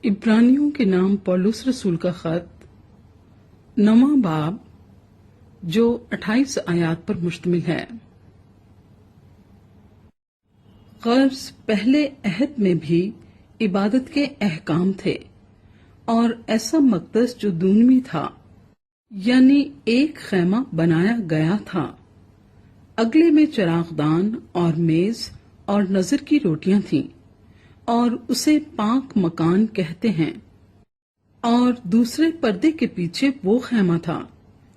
इब्रानियों के नाम पौलुस रसूल का खत 9वां बाब जो 28 आयात पर मुश्तमिल है। गर्ज पहले अहद में भी इबादत के अहकाम थे और ऐसा मकदस जो दूनवी था, यानी एक खैमा बनाया गया था। अगले में चिरागदान और मेज और नजर की रोटियां थीं और उसे पाक मकान कहते हैं। और दूसरे पर्दे के पीछे वो खैमा था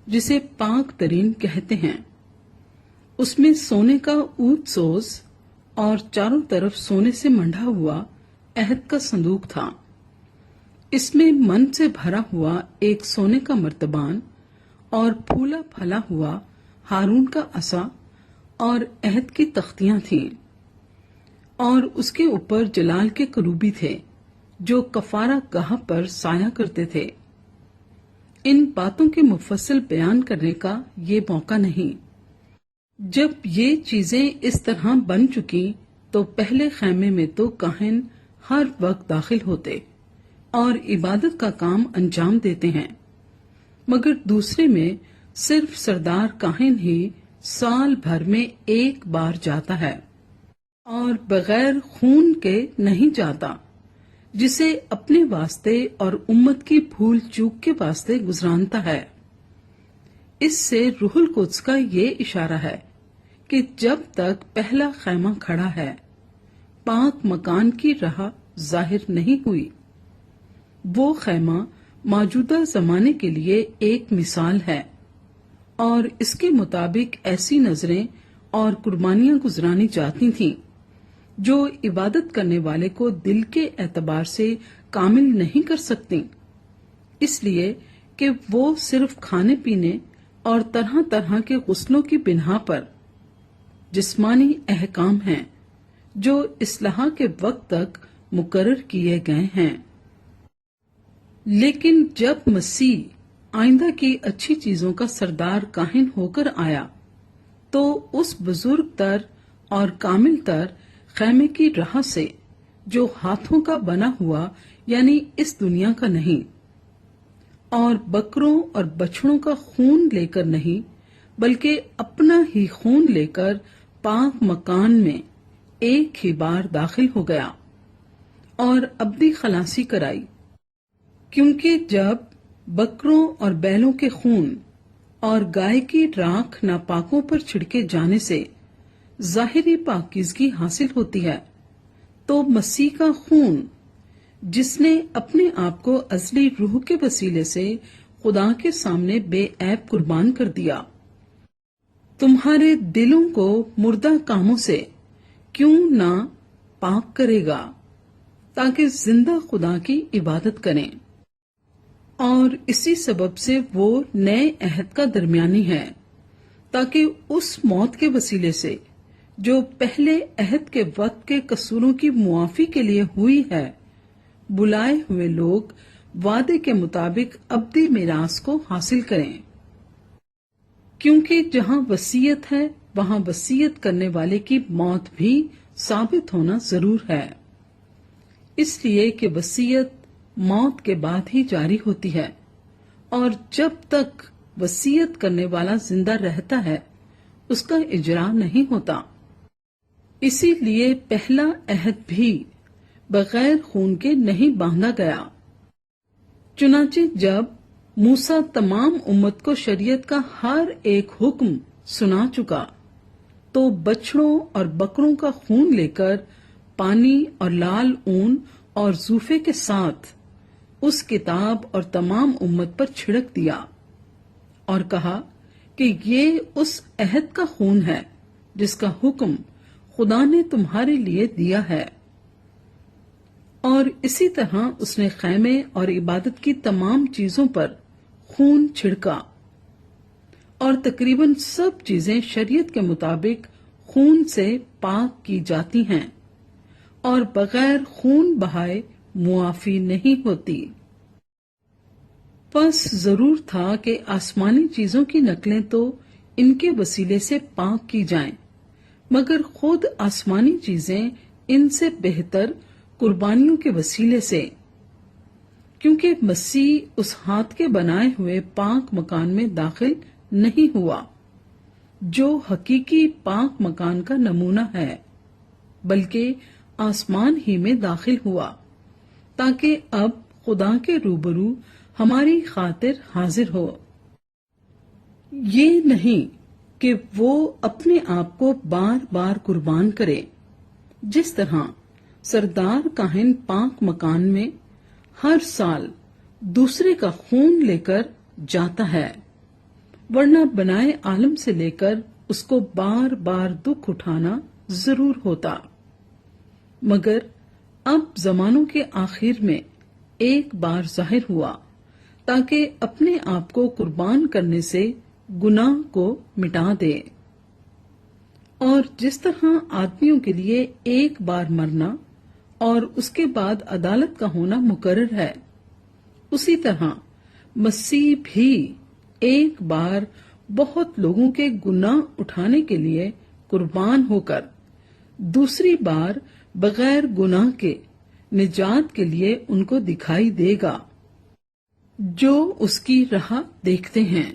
जिसे पाक तरीन कहते हैं। उसमें सोने का ऊद सोज और चारों तरफ सोने से मंढा हुआ अहद का संदूक था। इसमें मन से भरा हुआ एक सोने का मर्तबान और फूला फला हुआ हारून का असा और अहद की तख्तियां थीं। और उसके ऊपर जलाल के करूबी थे जो कफारा गाह पर साया करते थे। इन बातों के मुफस्सल बयान करने का ये मौका नहीं। जब ये चीजें इस तरह बन चुकी तो पहले खैमे में तो काहिन हर वक्त दाखिल होते और इबादत का काम अंजाम देते हैं, मगर दूसरे में सिर्फ सरदार काहिन ही साल भर में एक बार जाता है और बगैर खून के नहीं जाता, जिसे अपने वास्ते और उम्मत की भूल चूक के वास्ते गुजरानता है। इससे रूहुल कुद्स का ये इशारा है कि जब तक पहला खैमा खड़ा है, पाक मकान की राह जाहिर नहीं हुई। वो खैमा मौजूदा जमाने के लिए एक मिसाल है और इसके मुताबिक ऐसी नजरें और कुर्बानियां गुजरानी जाती थीं जो इबादत करने वाले को दिल के एतबार से कामिल नहीं कर सकती, इसलिए कि वो सिर्फ खाने पीने और तरह तरह के गुस्लों की बिना पर जिस्मानी अहकाम हैं जो इस्लाह के वक्त तक मुकर्रर किए गए हैं। लेकिन जब मसीह आइंदा की अच्छी चीजों का सरदार काहिन होकर आया तो उस बुजुर्ग तर और कामिल तर खैमे की राह से, जो हाथों का बना हुआ यानी इस दुनिया का नहीं, और बकरों और बछड़ों का खून लेकर नहीं बल्कि अपना ही खून लेकर पाक मकान में एक ही बार दाखिल हो गया और अब्दी खलासी कराई। क्योंकि जब बकरों और बैलों के खून और गाय की राख नापाकों पर छिड़के जाने से जाहिरी पाकीज़गी हासिल होती है, तो मसीह का खून, जिसने अपने आप को अज़ली रूह के वसीले से खुदा के सामने बेऐब कुर्बान कर दिया, तुम्हारे दिलों को मुर्दा कामों से क्यों ना पाक करेगा, ताकि जिंदा खुदा की इबादत करें। और इसी सबब से वो नए अहद का दरमियानी है, ताकि उस मौत के वसीले से जो पहले अहद के वक्त के कसूरों की मुआफी के लिए हुई है, बुलाए हुए लोग वादे के मुताबिक अब्दी मिरास को हासिल करें। क्योंकि जहां वसीयत है वहां वसीयत करने वाले की मौत भी साबित होना जरूर है, इसलिए कि वसीयत मौत के बाद ही जारी होती है और जब तक वसीयत करने वाला जिंदा रहता है उसका इजरा नहीं होता। इसीलिए पहला अहद भी बगैर खून के नहीं बांधा गया। चुनाचे जब मूसा तमाम उम्मत को शरीयत का हर एक हुक्म सुना चुका तो बछड़ों और बकरों का खून लेकर पानी और लाल ऊन और जूफे के साथ उस किताब और तमाम उम्मत पर छिड़क दिया और कहा कि ये उस अहद का खून है जिसका हुक्म खुदा ने तुम्हारे लिए दिया है। और इसी तरह उसने खैमे और इबादत की तमाम चीजों पर खून छिड़का और तकरीबन सब चीजें शरीयत के मुताबिक खून से पाक की जाती हैं और बगैर खून बहाए मुआफी नहीं होती। बस जरूर था कि आसमानी चीजों की नकलें तो इनके वसीले से पाक की जाएं, मगर खुद आसमानी चीजें इनसे बेहतर कुर्बानियों के वसीले से کیونکہ مسیح اس ہاتھ کے بنائے ہوئے پاک مکان میں داخل نہیں ہوا جو حقیقی پاک مکان کا نمونہ ہے، بلکہ آسمان ہی میں داخل ہوا تاکہ اب خدا کے روبرو ہماری خاطر حاضر ہو۔ یہ نہیں کہ وہ اپنے آپ کو بار بار قربان کرے، جس طرح سردار کاہن پاک مکان میں ہر سال دوسرے کا خون لے کر جاتا ہے، ورنہ بنائے عالم سے لے کر اس کو بار بار دکھ اٹھانا ضرور ہوتا۔ مگر اب زمانوں کے آخر میں ایک بار ظاہر ہوا تاکہ اپنے آپ کو قربان کرنے سے گناہ کو مٹا دے۔ اور جس طرح آدمیوں کے لیے ایک بار مرنا اور اس کے بعد عدالت کا ہونا مقرر ہے، اسی طرح مسیح بھی ایک بار بہت لوگوں کے گناہ اٹھانے کے لیے قربان ہو کر دوسری بار بغیر گناہ کے نجات کے لیے ان کو دکھائی دے گا جو اس کی راہ دیکھتے ہیں۔